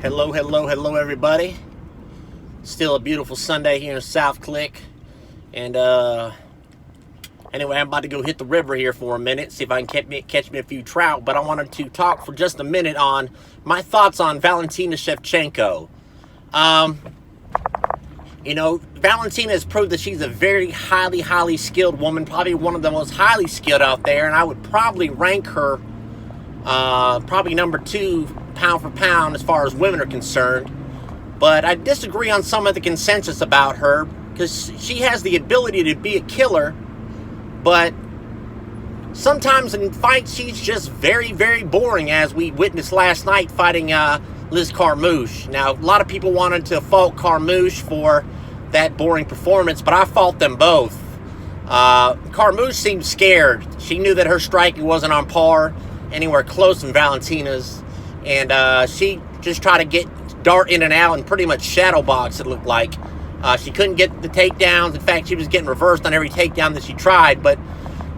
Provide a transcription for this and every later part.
Hello, everybody. Still a beautiful Sunday here in South Click. And anyway, I'm about to go hit the river here for a minute, see if I can catch me a few trout. But I wanted to talk for just a minute on my thoughts on Valentina Shevchenko. Valentina has proved that she's a very highly skilled woman, probably one of the most highly skilled out there, and I would probably rank her probably number 2 pound for pound as far as women are concerned. But I disagree on some of the consensus about her, because she has the ability to be a killer, but sometimes in fights she's just very boring, as we witnessed last night fighting Liz Carmouche. Now, a lot of people wanted to fault Carmouche for that boring performance, but I fault them both. Carmouche seemed scared. She knew that her striking wasn't on par anywhere close to Valentina's, and she just tried to dart in and out and pretty much shadow box, it looked like. She couldn't get the takedowns. In fact, she was getting reversed on every takedown that she tried. But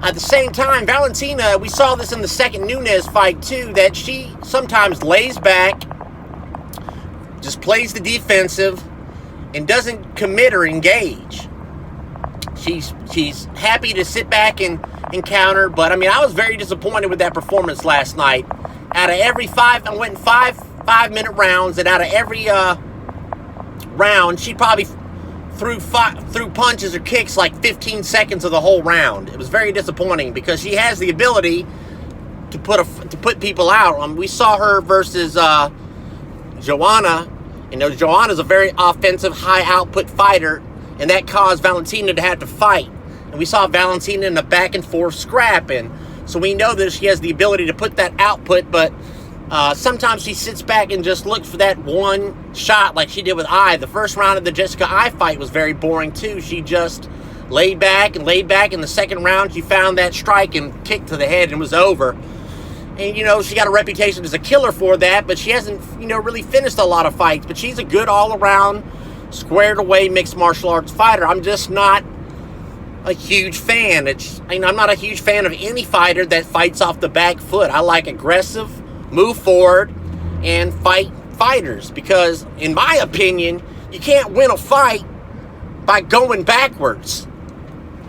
at the same time, Valentina, we saw this in the second Nunes fight too, that she sometimes lays back, just plays the defensive, and doesn't commit or engage. She's happy to sit back and counter. But I mean, I was very disappointed with that performance last night. Out of every I went in five-minute rounds, and out of every round, she probably threw punches or kicks like 15 seconds of the whole round. It was very disappointing, because she has the ability to put people out. We saw her versus Joanna. Joanna's a very offensive, high output fighter, and that caused Valentina to have to fight. And we saw Valentina in a back and forth scrap, and so we know that she has the ability to put that output, but sometimes she sits back and just looks for that one shot, like she did with I. The first round of the Jessica I fight was very boring too. She just laid back. In the second round, she found that strike and kicked to the head, and it was over. And, she got a reputation as a killer for that, but she hasn't, really finished a lot of fights. But she's a good all-around, squared-away mixed martial arts fighter. I'm just not a huge fan. I'm not a huge fan of any fighter that fights off the back foot. I like aggressive, move forward, and fight fighters, because in my opinion, you can't win a fight by going backwards.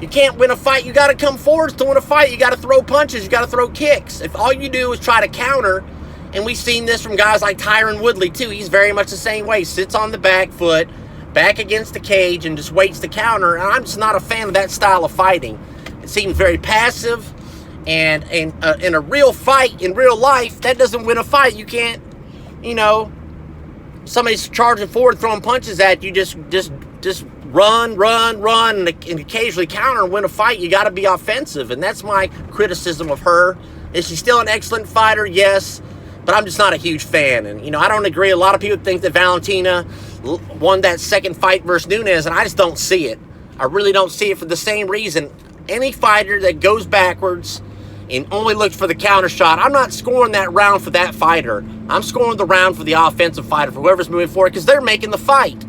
You can't win a fight. You got to come forwards to win a fight. You got to throw punches. You got to throw kicks. If all you do is try to counter, and we've seen this from guys like Tyron Woodley too, he's very much the same way. Sits on the back foot, back against the cage, and just waits to counter. And I'm just not a fan of that style of fighting. It seems very passive. And in a real fight, in real life, that doesn't win a fight. You can't, somebody's charging forward, throwing punches at you, just run, and occasionally counter and win a fight. You got to be offensive, and that's my criticism of her. Is she still an excellent fighter? Yes, but I'm just not a huge fan. And, I don't agree. A lot of people think that Valentina won that second fight versus Nunes, and I just don't see it. I really don't see it, for the same reason. Any fighter that goes backwards and only looks for the counter shot, I'm not scoring that round for that fighter. I'm scoring the round for the offensive fighter, for whoever's moving forward, because they're making the fight.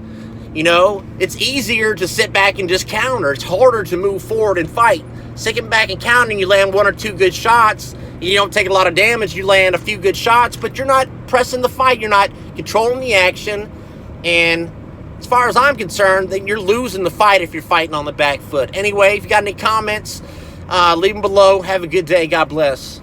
It's easier to sit back and just counter. It's harder to move forward and fight. Sitting back and countering, you land 1 or 2 good shots. You don't take a lot of damage. You land a few good shots, but you're not pressing the fight. You're not controlling the action. And as far as I'm concerned, then you're losing the fight if you're fighting on the back foot. Anyway, if you got any comments, leave them below. Have a good day. God bless.